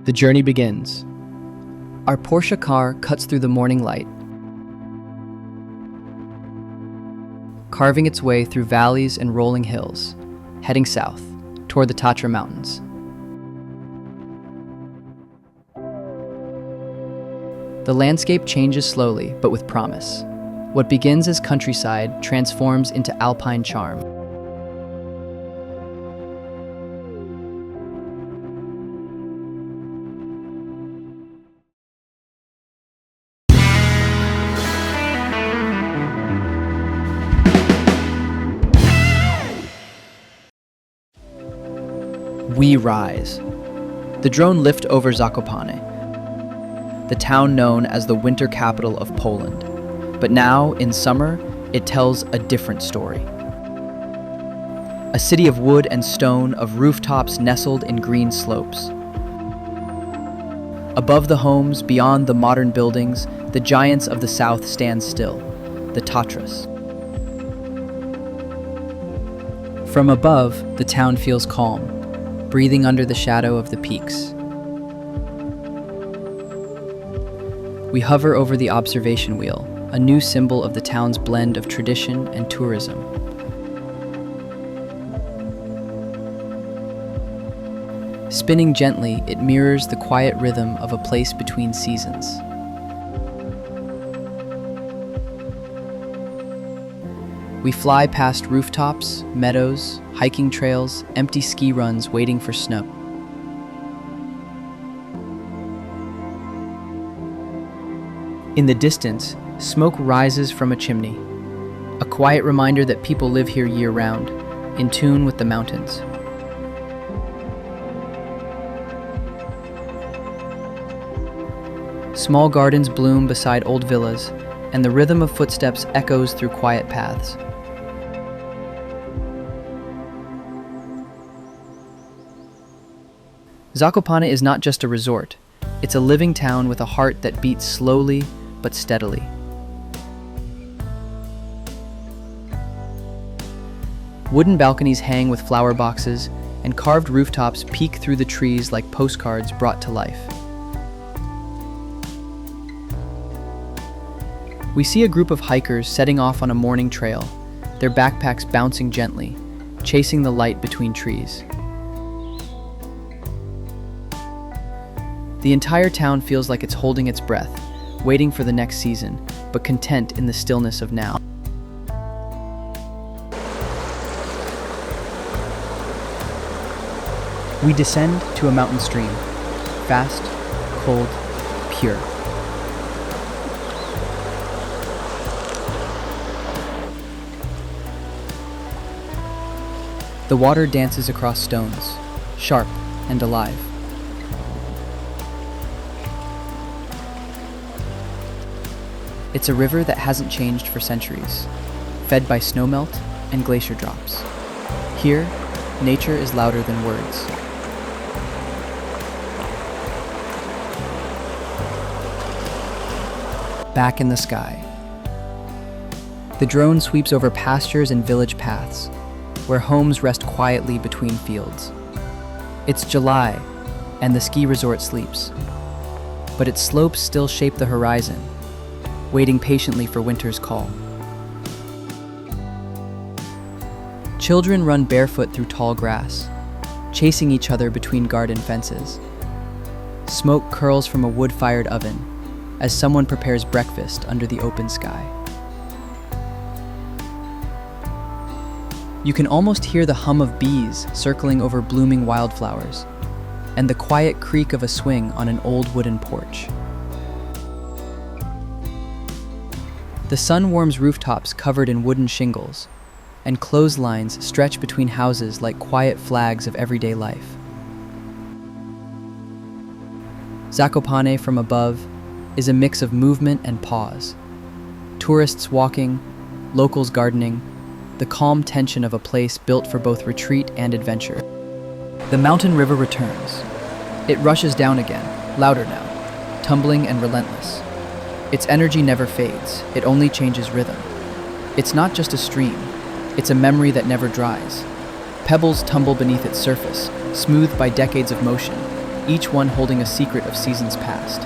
The journey begins. Our Porsche car cuts through the morning light, carving its way through valleys and rolling hills, heading south toward the Tatra Mountains. The landscape changes slowly, but with promise. What begins as countryside transforms into alpine charm. We rise. The drone lifts over Zakopane, the town known as the winter capital of Poland. But now, in summer, it tells a different story. A city of wood and stone, of rooftops nestled in green slopes. Above the homes, beyond the modern buildings, the giants of the south stand still, the Tatras. From above, the town feels calm, breathing under the shadow of the peaks. We hover over the observation wheel, a new symbol of the town's blend of tradition and tourism. Spinning gently, it mirrors the quiet rhythm of a place between seasons. We fly past rooftops, meadows, hiking trails, empty ski runs waiting for snow. In the distance, smoke rises from a chimney, a quiet reminder that people live here year-round, in tune with the mountains. Small gardens bloom beside old villas, and the rhythm of footsteps echoes through quiet paths. Zakopane is not just a resort, it's a living town with a heart that beats slowly but steadily. Wooden balconies hang with flower boxes, and carved rooftops peek through the trees like postcards brought to life. We see a group of hikers setting off on a morning trail, their backpacks bouncing gently, chasing the light between trees. The entire town feels like it's holding its breath, waiting for the next season, but content in the stillness of now. We descend to a mountain stream, fast, cold, pure. The water dances across stones, sharp and alive. It's a river that hasn't changed for centuries, fed by snowmelt and glacier drops. Here, nature is louder than words. Back in the sky. The drone sweeps over pastures and village paths, where homes rest quietly between fields. It's July, and the ski resort sleeps. But its slopes still shape the horizon, waiting patiently for winter's call. Children run barefoot through tall grass, chasing each other between garden fences. Smoke curls from a wood-fired oven as someone prepares breakfast under the open sky. You can almost hear the hum of bees circling over blooming wildflowers, and the quiet creak of a swing on an old wooden porch. The sun warms rooftops covered in wooden shingles, and clotheslines stretch between houses like quiet flags of everyday life. Zakopane from above is a mix of movement and pause. Tourists walking, locals gardening, the calm tension of a place built for both retreat and adventure. The mountain river returns. It rushes down again, louder now, tumbling and relentless. Its energy never fades, it only changes rhythm. It's not just a stream, it's a memory that never dries. Pebbles tumble beneath its surface, smoothed by decades of motion, each one holding a secret of seasons past.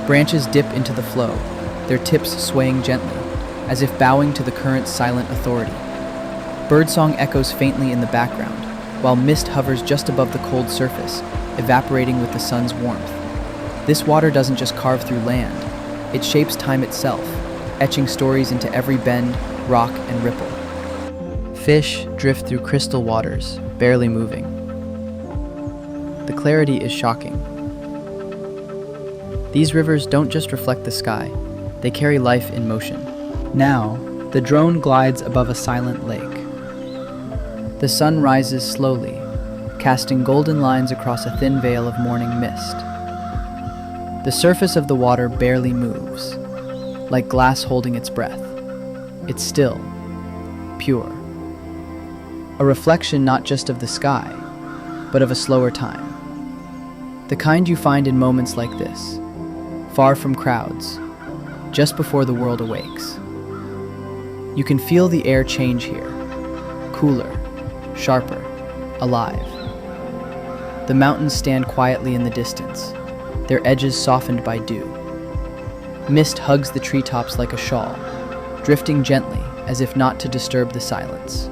Branches dip into the flow, their tips swaying gently, as if bowing to the current's silent authority. Birdsong echoes faintly in the background, while mist hovers just above the cold surface, evaporating with the sun's warmth. This water doesn't just carve through land, it shapes time itself, etching stories into every bend, rock, and ripple. Fish drift through crystal waters, barely moving. The clarity is shocking. These rivers don't just reflect the sky, they carry life in motion. Now, the drone glides above a silent lake. The sun rises slowly, casting golden lines across a thin veil of morning mist. The surface of the water barely moves, like glass holding its breath. It's still, pure. A reflection not just of the sky, but of a slower time. The kind you find in moments like this, far from crowds, just before the world awakes. You can feel the air change here, cooler, sharper, alive. The mountains stand quietly in the distance, their edges softened by dew. Mist hugs the treetops like a shawl, drifting gently as if not to disturb the silence.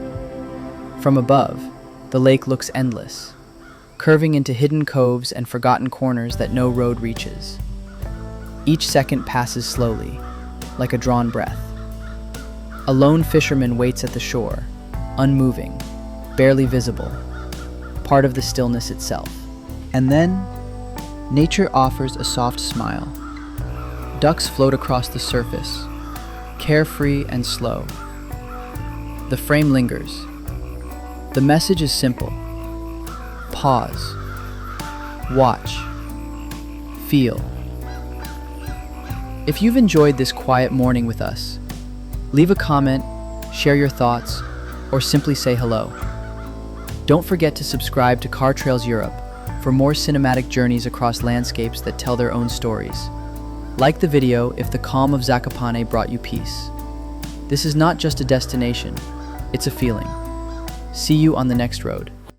From above, the lake looks endless, curving into hidden coves and forgotten corners that no road reaches. Each second passes slowly, like a drawn breath. A lone fisherman waits at the shore, unmoving, barely visible, part of the stillness itself. And then, nature offers a soft smile. Ducks float across the surface, carefree and slow. The frame lingers. The message is simple. Pause. Watch. Feel. If you've enjoyed this quiet morning with us, leave a comment, share your thoughts, or simply say hello. Don't forget to subscribe to Car Trails Europe for more cinematic journeys across landscapes that tell their own stories. Like the video if the calm of Zakopane brought you peace. This is not just a destination, it's a feeling. See you on the next road.